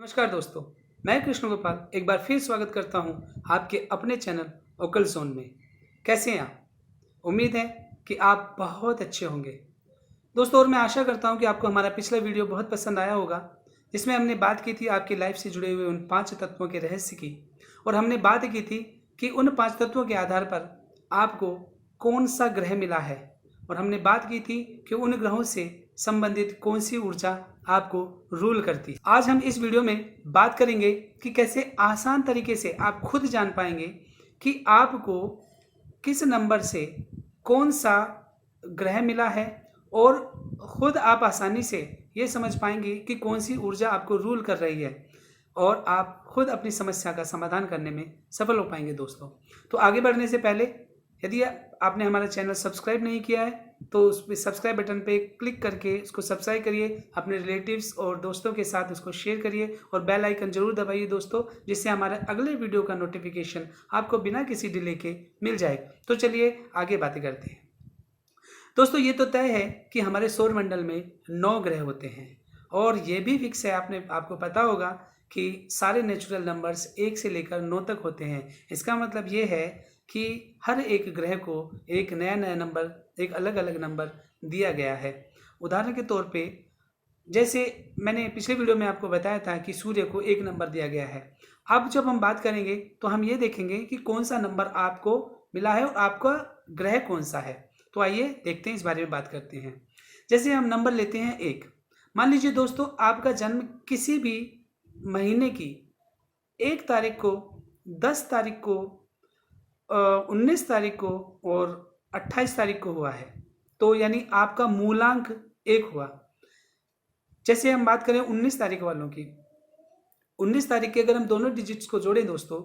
नमस्कार दोस्तों, मैं कृष्ण गोपाल एक बार फिर स्वागत करता हूं आपके अपने चैनल ओकल जोन में। कैसे हैं आप? उम्मीद है कि आप बहुत अच्छे होंगे। दोस्तों, और मैं आशा करता हूं कि आपको हमारा पिछला वीडियो बहुत पसंद आया होगा, जिसमें हमने बात की थी आपकी लाइफ से जुड़े हुए उन 5 तत्वों के रहस्य की। और हमने बात की थी कि उन 5 तत्वों के आधार पर आपको कौन-सा ग्रह मिला है, और हमने बात की थी कि उन ग्रहों से संबंधित कौन-सी ऊर्जा आपको रूल करती है। आज हम इस वीडियो में बात करेंगे कि कैसे आसान तरीके से आप खुद जान पाएंगे कि आपको किस नंबर से कौन-सा ग्रह मिला है, और खुद आप आसानी से ये समझ पाएंगे कि कौन-सी ऊर्जा आपको रूल कर रही है, और आप खुद अपनी समस्या का समाधान करने में सफल हो पाएंगे दोस्तों। तो आगे बढ़ने से पहले, यदि आपने हमारा चैनल सब्सक्राइब नहीं किया है तो उस पे सब्सक्राइब बटन पे क्लिक करके उसको सब्सक्राइब करिए, अपने रिलेटिव्स और दोस्तों के साथ उसको शेयर करिए, और बेल आइकन जरूर दबाइए दोस्तों, जिससे हमारे अगले वीडियो का नोटिफिकेशन आपको बिना किसी डिले के मिल जाए। तो चलिए आगे बातें करते हैं। दोस्तों, ये तो तय है कि हमारे सौर मंडल में 9 ग्रह होते हैं, और ये भी फिक्स है, आपको पता होगा कि सारे नेचुरल नंबर्स 1 से लेकर 9 तक होते हैं। इसका मतलब ये है कि हर एक ग्रह को एक नया-नया नंबर, एक अलग-अलग नंबर दिया गया है। उदाहरण के तौर पे, जैसे मैंने पिछले वीडियो में आपको बताया था कि सूर्य को 1 नंबर दिया गया है। अब जब हम बात करेंगे तो हम ये देखेंगे कि कौन-सा नंबर आपको मिला है और आपका ग्रह कौन-सा है। तो आइए देखते हैं, इस बारे में बात करते हैं। जैसे हम नंबर लेते हैं 1। मान लीजिए दोस्तों, आपका जन्म किसी भी महीने की 1 तारीख को, 10 तारीख को, 19 तारीख को और 28 तारीख को हुआ है, तो यानी आपका मूलांक 1 हुआ। जैसे हम बात करें 19 तारीख वालों की, 19 तारीख के अगर हम दोनों डिजिट्स को जोड़ें दोस्तों,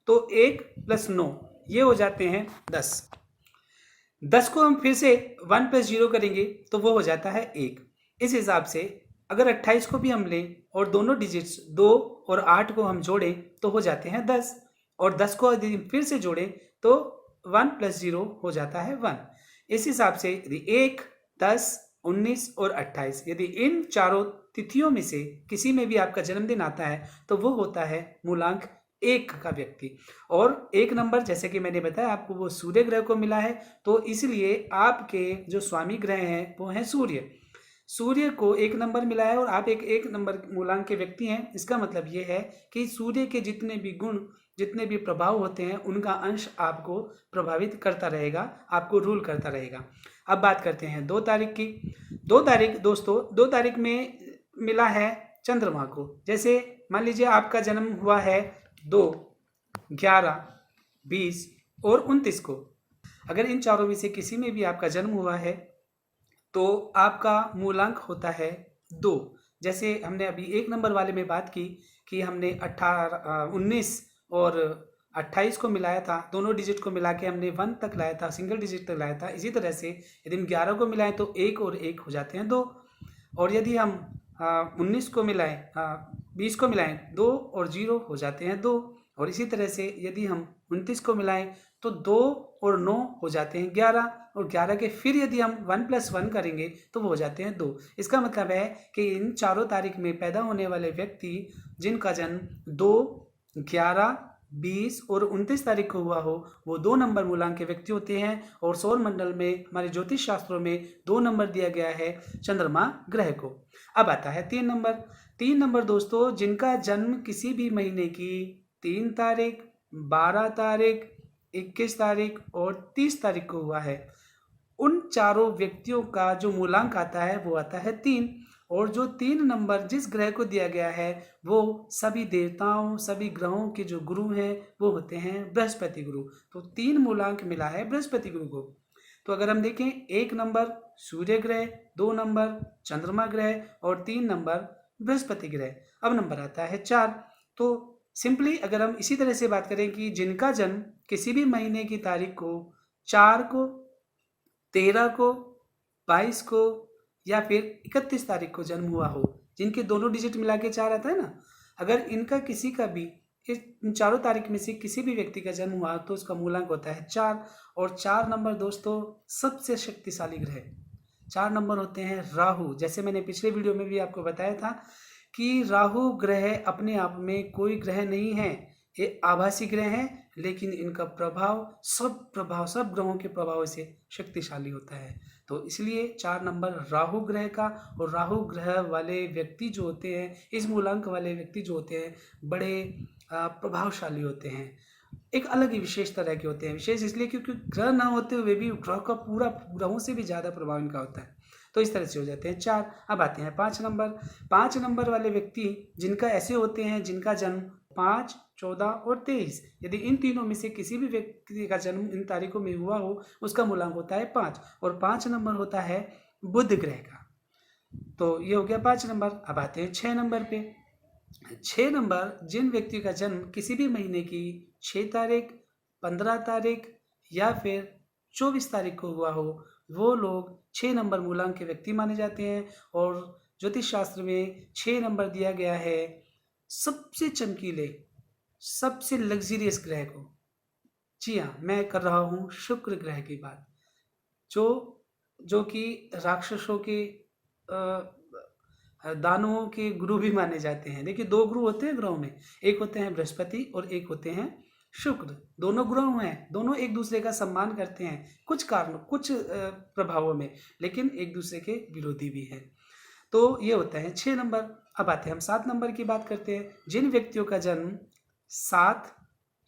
तो 1 + 9 ये हो जाते हैं 10। 10 को हम फिर से 1 + 0 करेंगे तो वो हो जाता है 1। इस हिसाब से अगर 28 को भी हम लें और दोनों डिजिट्स 2 और 8 को हम जोड़ें तो हो जाते हैं 10, और 10 को यदि फिर से जोड़ें तो 1 + 0 हो जाता है 1। इस हिसाब से यदि 1, 10, 19 और 28, यदि इन चारों तिथियों में से किसी में भी आपका जन्मदिन आता है तो वो होता है मूलांक 1 का व्यक्ति। और 1 नंबर, जैसे कि मैंने बताया आपको, वो सूर्य ग्रह को मिला है, तो इसलिए आपके जो स्वामी ग्रह हैं वो हैं सूर्य। सूर्य को 1 नंबर मिला है और आप एक नंबर मूलांक के व्यक्ति हैं। इसका मतलब ये है कि सूर्य के जितने भी गुण, जितने भी प्रभाव होते हैं, उनका अंश आपको प्रभावित करता रहेगा, आपको रूल करता रहेगा। अब बात करते हैं 2 तारीख की। 2 तारीख दोस्तों, 2 तारीख में मिला है चंद्रमा को। जैसे मान लीजिए आपका जन्म हुआ है 2, 11, 20 और 29 को। अगर इन चारों में से किसी में भी आपका जन्म हुआ है तो आपका मूलांक होता है 2। जैसे हमने अभी 1 नंबर वाले में बात की कि हमने 19 और 28 को मिलाया था, दोनों डिजिट को मिला के हमने 1 तक लाया था, सिंगल डिजिट तक लाया था। इसी तरह से यदि हम 11 को मिलाएं तो 1 और 1 हो जाते हैं 2, और यदि हम 19 को मिलाएं, 20 को मिलाएं, 2 और 0 हो जाते हैं 2, और इसी तरह से यदि हम 29 को मिलाएं तो 2 और 9 हो जाते हैं 11, और 11 के फिर यदि हम 1 + 1 करेंगे तो वो हो जाते हैं 2। इसका मतलब है कि इन चारों तारीख में पैदा होने वाले व्यक्ति जिनका जन्म 2, 11, 20 और 29 तारीख को हुआ हो, वो 2 नंबर मूलांक के व्यक्ति होते हैं। और सौर मंडल में, हमारे ज्योतिष शास्त्रों में 2 नंबर दिया गया है चंद्रमा ग्रह को। अब आता है 3 नंबर। 3 नंबर दोस्तों, जिनका जन्म किसी भी महीने की 3 तारीख, 12 तारीख, 21 तारीख और 30 तारीख को हुआ है, उन चारों व्यक्तियों का जो मूलांक आता है वो आता है 3। और जो 3 नंबर जिस ग्रह को दिया गया है, वो सभी देवताओं, सभी ग्रहों के जो गुरु हैं वो होते हैं बृहस्पति गुरु। तो 3 मूलांक मिला है बृहस्पति गुरु को। तो अगर हम देखें, 1 नंबर सूर्य ग्रह, 2 नंबर चंद्रमा ग्रह और 3 नंबर बृहस्पति ग्रह। अब नंबर आता है 4। तो सिंपली अगर हम इसी तरह से बात करें कि जिनका जन्म किसी भी महीने की तारीख को 4 को, 13 को, 22 को या फिर 31 तारीख को जन्म हुआ हो, जिनके दोनों डिजिट मिला के 4 आता है ना, अगर इनका किसी का भी इन चारों तारीख में से किसी भी व्यक्ति का जन्म हुआ तो उसका मूलांक होता है 4। और 4 नंबर दोस्तों सबसे शक्तिशाली ग्रह। 4 नंबर होते हैं राहु। जैसे मैंने पिछले वीडियो में भी आपको बताया था कि राहु ग्रह अपने आप में कोई ग्रह नहीं है, ये आभासी ग्रह है, लेकिन इनका सब ग्रहों के प्रभाव से शक्तिशाली होता है। तो इसलिए 4 नंबर राहु ग्रह का, और राहु ग्रह वाले व्यक्ति जो होते हैं, इस मूलांक वाले व्यक्ति जो होते हैं, बड़े प्रभावशाली होते हैं, एक अलग ही विशेष तरह के होते हैं। विशेष इसलिए क्योंकि ग्रह ना होते हुए भी ग्रह का पूरा ग्रहों से भी ज़्यादा प्रभाव इनका होता है। तो इस तरह से हो जाते हैं 4। अब आते हैं 5 नंबर। 5 नंबर वाले व्यक्ति जिनका ऐसे होते हैं जिनका जन्म 5, 14 और 23, यदि इन तीनों में से किसी भी व्यक्ति का जन्म इन तारीखों में हुआ हो, उसका मूलांक होता है 5, और 5 नंबर होता है बुध ग्रह का। तो ये हो गया 5 नंबर। अब आते हैं 6 नंबर पे। 6 नंबर जिन व्यक्ति का जन्म किसी भी महीने की 6 तारीख, 15 तारीख या फिर 24 तारीख को हुआ हो, वो लोग 6 नंबर मूलांक के व्यक्ति माने जाते हैं। और ज्योतिष शास्त्र में 6 नंबर दिया गया है सबसे चमकीले, सबसे लग्जरियस ग्रह को। जी हाँ, मैं कर रहा हूँ शुक्र ग्रह की बात, जो कि राक्षसों के दानवों के गुरु भी माने जाते हैं। देखिए 2 गुरु होते हैं ग्रहों में, एक होते हैं बृहस्पति और एक होते हैं शुक्र। दोनों ग्रह हैं, दोनों एक दूसरे का सम्मान करते हैं कुछ कारणों, कुछ प्रभावों में, लेकिन एक दूसरे के विरोधी भी हैं। तो ये होता है 6 नंबर। अब आते हैं हम 7 नंबर की बात करते हैं। जिन व्यक्तियों का जन्म 7,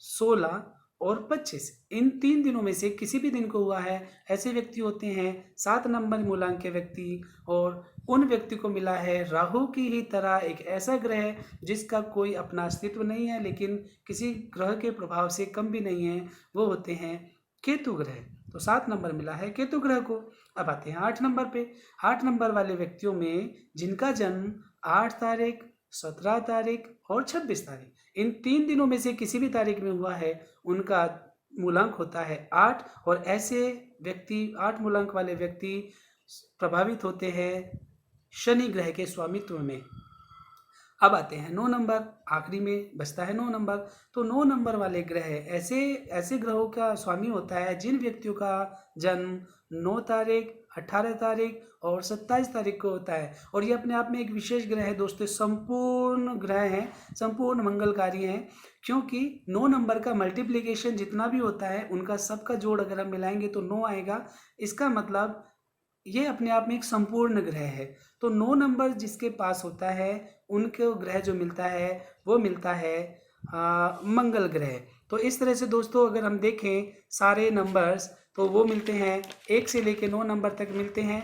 16 और 25, इन 3 दिनों में से किसी भी दिन को हुआ है, ऐसे व्यक्ति होते हैं 7 नंबर मूलांक के व्यक्ति। और उन व्यक्ति को मिला है राहु की ही तरह एक ऐसा ग्रह जिसका कोई अपना अस्तित्व नहीं है, लेकिन किसी ग्रह के प्रभाव से कम भी नहीं है, वो होते हैं केतु ग्रह। तो 7 नंबर मिला है केतु ग्रह को। अब आते हैं 8 नंबर पे। 8 नंबर वाले व्यक्तियों में जिनका जन्म 8 तारीख, 17 तारीख और 26 तारीख, इन 3 दिनों में से किसी भी तारीख में हुआ है, उनका मूलांक होता है 8। और ऐसे व्यक्ति, 8 मूलांक वाले व्यक्ति प्रभावित होते हैं शनि ग्रह के स्वामित्व में। अब आते हैं 9 नंबर, आखिरी में बचता है 9 नंबर। तो 9 नंबर वाले ग्रह ऐसे ग्रहों का स्वामी होता है जिन व्यक्तियों का जन्म 9 तारीख, 18 तारीख और 27 तारीख को होता है। और ये अपने आप में एक विशेष ग्रह है दोस्तों, संपूर्ण ग्रह हैं, संपूर्ण मंगलकारी हैं, क्योंकि 9 नंबर का मल्टीप्लिकेशन जितना भी होता है उनका सबका जोड़ अगर हम मिलाएंगे तो 9 आएगा। इसका मतलब ये अपने आप में एक संपूर्ण ग्रह है। तो 9 नंबर जिसके पास होता है उनको ग्रह जो मिलता है वो मिलता है मंगल ग्रह। तो इस तरह से दोस्तों अगर हम देखें सारे नंबर्स, तो वो मिलते हैं 1 से लेकर 9 नंबर तक मिलते हैं।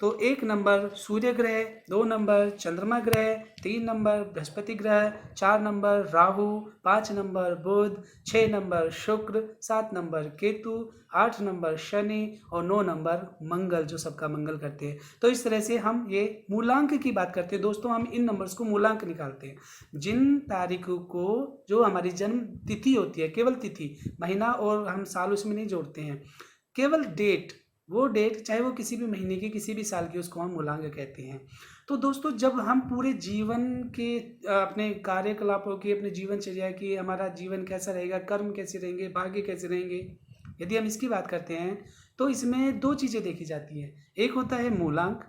तो 1 नंबर सूर्य ग्रह, 2 नंबर चंद्रमा ग्रह, 3 नंबर बृहस्पति ग्रह, 4 नंबर राहु, 5 नंबर बुध, 6 नंबर शुक्र, 7 नंबर केतु, 8 नंबर शनि और 9 नंबर मंगल, जो सबका मंगल करते हैं। तो इस तरह से हम ये मूलांक की बात करते हैं दोस्तों, हम इन नंबर्स को मूलांक निकालते हैं। जिन तारीखों को, जो हमारी जन्म तिथि होती है, केवल तिथि, महीना और हम साल उसमें नहीं जोड़ते हैं, केवल डेट, वो डेट चाहे वो किसी भी महीने की, किसी भी साल की, उसको हम मूलांक कहते हैं। तो दोस्तों जब हम पूरे जीवन के अपने कार्यकलापों की, अपने जीवनचर्या की, हमारा जीवन कैसा रहेगा, कर्म कैसे रहेंगे, भाग्य कैसे रहेंगे, यदि हम इसकी बात करते हैं तो इसमें 2 चीज़ें देखी जाती हैं। एक होता है मूलांक,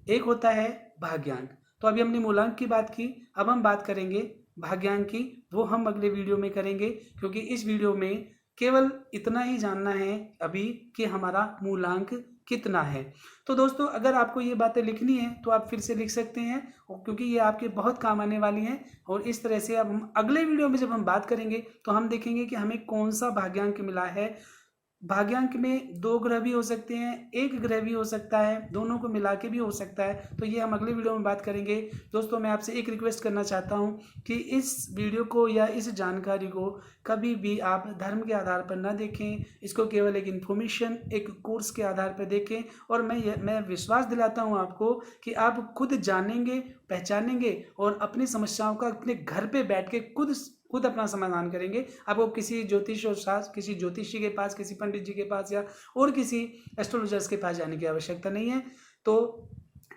एक होता है भाग्यांक। तो अभी हमने मूलांक की बात की, अब हम बात करेंगे भाग्यांक की, वो हम अगले वीडियो में करेंगे, क्योंकि इस वीडियो में केवल इतना ही जानना है अभी कि हमारा मूलांक कितना है। तो दोस्तों अगर आपको ये बातें लिखनी है तो आप फिर से लिख सकते हैं, और क्योंकि ये आपके बहुत काम आने वाली हैं। और इस तरह से अब हम अगले वीडियो में जब हम बात करेंगे तो हम देखेंगे कि हमें कौन सा भाग्यांक मिला है। भाग्यांक में 2 ग्रह भी हो सकते हैं, 1 ग्रह भी हो सकता है, दोनों को मिला के भी हो सकता है। तो ये हम अगले वीडियो में बात करेंगे। दोस्तों मैं आपसे एक रिक्वेस्ट करना चाहता हूँ कि इस वीडियो को या इस जानकारी को कभी भी आप धर्म के आधार पर ना देखें, इसको केवल एक इन्फॉर्मेशन, एक कोर्स के आधार पर देखें। और मैं विश्वास दिलाता हूँ आपको कि आप खुद जानेंगे, पहचानेंगे और अपनी समस्याओं का अपने घर पे बैठ के खुद अपना समाधान करेंगे। आपको किसी ज्योतिष और शास्त्र, किसी ज्योतिषी के पास, किसी पंडित जी के पास या और किसी एस्ट्रोलॉजर्स के पास जाने की आवश्यकता नहीं है। तो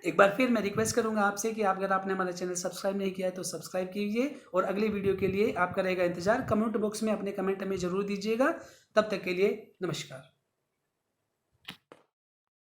एक बार फिर मैं रिक्वेस्ट करूंगा आपसे कि अगर आपने हमारा चैनल सब्सक्राइब नहीं किया है तो सब्सक्राइब कीजिए, और अगले वीडियो के लिए आपका रहेगा इंतजार। कमेंट बॉक्स में अपने कमेंट हमें जरूर दीजिएगा। तब तक के लिए नमस्कार।